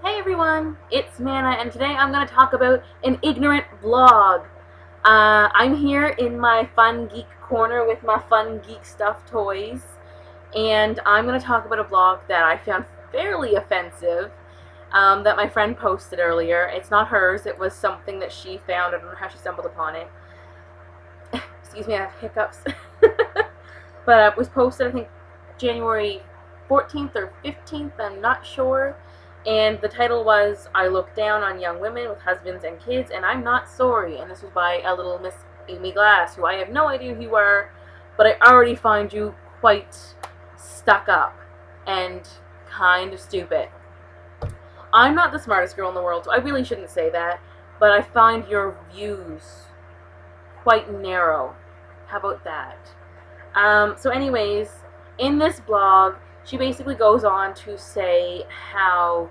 Hey everyone, it's Mana, and today I'm going to talk about an ignorant vlog. I'm here in my fun geek corner with my fun geek stuff toys, and I'm going to talk about a vlog that I found fairly offensive that my friend posted earlier. It's not hers, it was something that she found. I don't know how she stumbled upon it. Excuse me, I have hiccups. But it was posted, I think, January 14th or 15th, I'm not sure. And the title was, I Look Down on Young Women with Husbands and Kids, and I'm Not Sorry. And this was by a little Miss Amy Glass, who I have no idea who you are, but I already find you quite stuck up and kind of stupid. I'm not the smartest girl in the world, so I really shouldn't say that, but I find your views quite narrow. How about that? So anyways, in this blog, she basically goes on to say how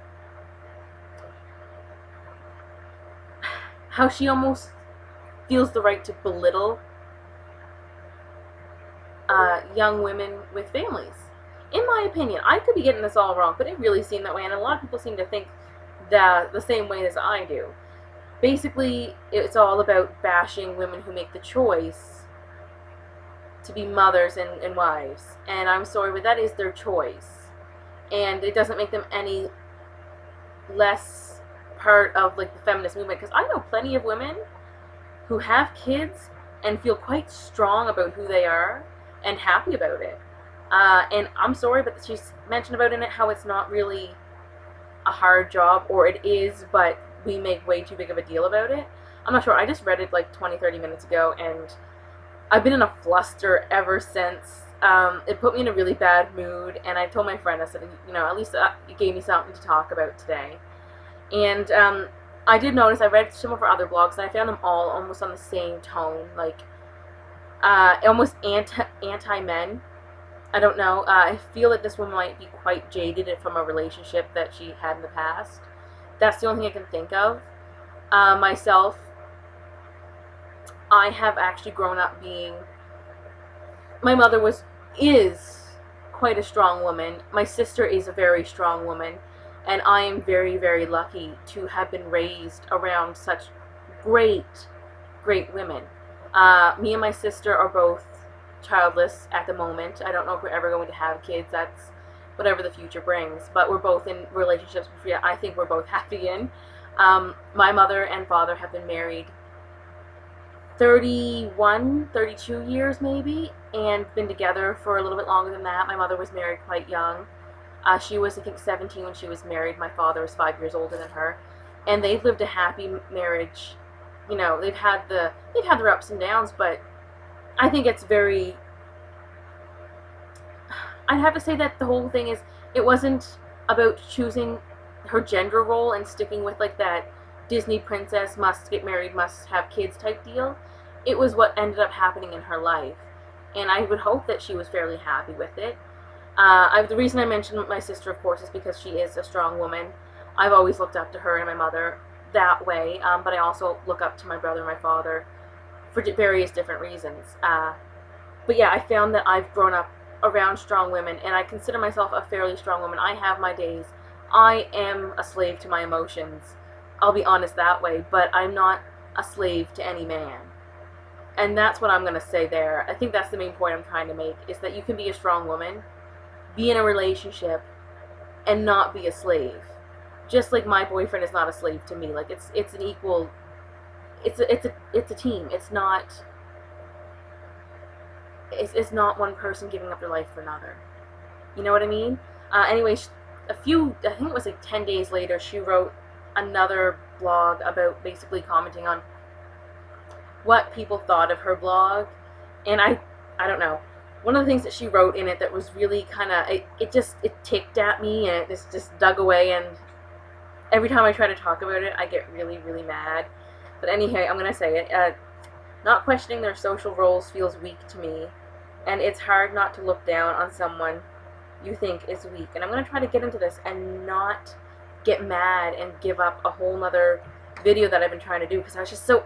she almost feels the right to belittle young women with families. In my opinion, I could be getting this all wrong, but it really seemed that way, and a lot of people seem to think that the same way as I do. Basically, it's all about bashing women who make the choice to be mothers and wives. And I'm sorry, but that is their choice. And it doesn't make them any less part of like the feminist movement, because I know plenty of women who have kids and feel quite strong about who they are and happy about it. And I'm sorry, but she's mentioned about in it how it's not really a hard job, or it is, but we make way too big of a deal about it. I'm not sure. I just read it like 20-30 minutes ago, and I've been in a fluster ever since. It put me in a really bad mood, and I told my friend, I said, you know, at least you gave me something to talk about today. And I did notice, I read some of her other blogs, and I found them all almost on the same tone, like almost anti-men. I don't know. I feel that this woman might be quite jaded from a relationship that she had in the past. That's the only thing I can think of. Myself, I have actually grown up being, my mother is quite a strong woman. My sister is a very strong woman, and I am very, very lucky to have been raised around such great, great women. Me and my sister are both childless at the moment. I don't know if we're ever going to have kids. That's whatever the future brings. But we're both in relationships which I think we're both happy in. My mother and father have been married 31, 32 years maybe, and been together for a little bit longer than that. My mother was married quite young. She was, I think, 17 when she was married. My father was 5 years older than her, and they've lived a happy marriage. You know, they've had their ups and downs, but I think it's very, I'd have to say that the whole thing is, it wasn't about choosing her gender role and sticking with like that Disney princess must get married, must have kids type deal. It was what ended up happening in her life, and I would hope that she was fairly happy with it. The reason I mentioned my sister, of course, is because she is a strong woman. I've always looked up to her and my mother that way, but I also look up to my brother and my father for various different reasons. But yeah, I found that I've grown up around strong women, and I consider myself a fairly strong woman. I have my days. I am a slave to my emotions. I'll be honest that way, but I'm not a slave to any man. And that's what I'm going to say there. I think that's the main point I'm trying to make, is that you can be a strong woman, be in a relationship, and not be a slave. Just like my boyfriend is not a slave to me. Like, it's an equal, it's a team. It's not one person giving up their life for another. You know what I mean? Anyway, I think it was like 10 days later, she wrote another blog about basically commenting on what people thought of her blog. And I don't know, one of the things that she wrote in it that was really kind of, it ticked at me, and it just dug away, and every time I try to talk about it, I get really, really mad. But anyhow, I'm going to say it. Not questioning their social roles feels weak to me, and it's hard not to look down on someone you think is weak. And I'm going to try to get into this and not get mad and give up a whole nother video that I've been trying to do, because I was just so,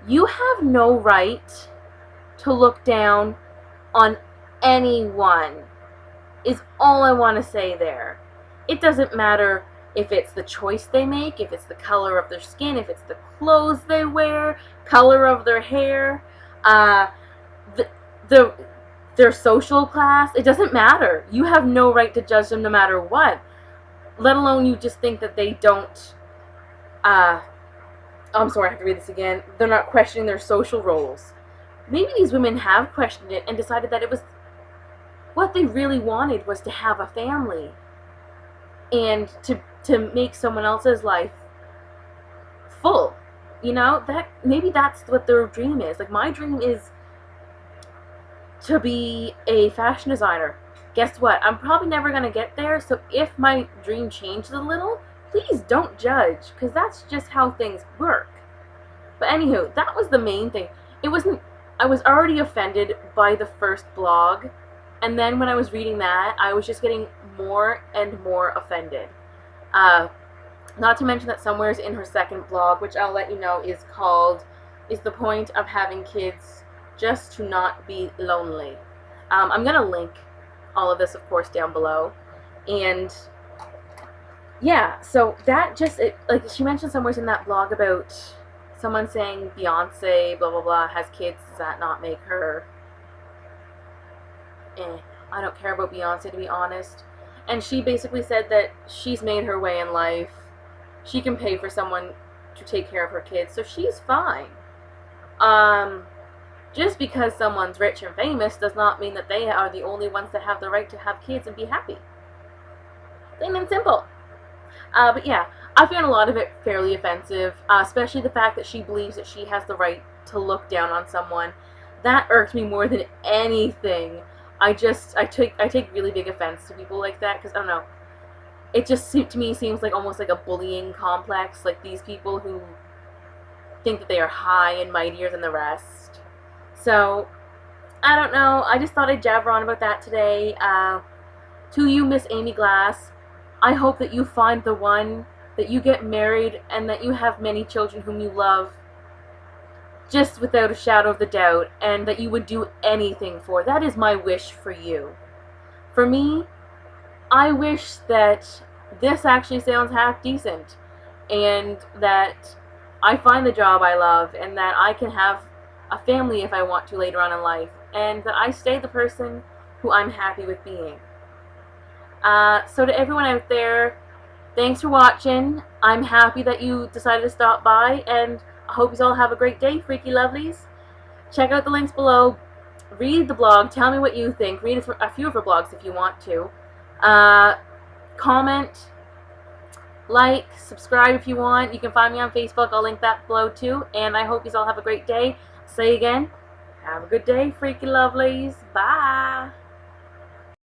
You have no right to look down on anyone, is all I want to say there. It doesn't matter if it's the choice they make, if it's the color of their skin, if it's the clothes they wear, color of their hair, uh, the, the their social class. It doesn't matter. You have no right to judge them no matter what. Let alone you just think that they don't. I'm sorry, I have to read this again. They're not questioning their social roles. Maybe these women have questioned it and decided that it was what they really wanted was to have a family and to make someone else's life full. You know, that maybe that's what their dream is. Like my dream is to be a fashion designer. Guess what? I'm probably never going to get there, so if my dream changes a little, please don't judge, because that's just how things work. But anywho, that was the main thing. It wasn't, I was already offended by the first blog, and then when I was reading that, I was just getting more and more offended. Not to mention that somewhere's in her second blog, which I'll let you know, is the point of having kids just to not be lonely. I'm going to link all of this, of course, down below. And yeah, so that just, like she mentioned somewhere in that blog about someone saying Beyonce, blah, blah, blah, has kids. Does that not make her I don't care about Beyonce, to be honest. And she basically said that she's made her way in life. She can pay for someone to take care of her kids, so she's fine. Just because someone's rich and famous does not mean that they are the only ones that have the right to have kids and be happy. Plain and simple. But yeah, I found a lot of it fairly offensive, especially the fact that she believes that she has the right to look down on someone. That irked me more than anything. I take really big offense to people like that, because I don't know. It just to me seems like almost like a bullying complex, like these people who think that they are high and mightier than the rest. So, I don't know. I just thought I'd jabber on about that today. To you, Miss Amy Glass, I hope that you find the one, that you get married, and that you have many children whom you love, just without a shadow of the doubt, and that you would do anything for. That is my wish for you. For me, I wish that this actually sounds half decent, and that I find the job I love, and that I can have a family if I want to later on in life, and that I stay the person who I'm happy with being. So to everyone out there, thanks for watching. I'm happy that you decided to stop by, and I hope you all have a great day, freaky lovelies. Check out the links below. Read the blog. Tell me what you think. Read a few of her blogs if you want to. Comment, like, subscribe if you want. You can find me on Facebook. I'll link that below too. And I hope you all have a great day. Say again, have a good day, freaky lovelies. Bye.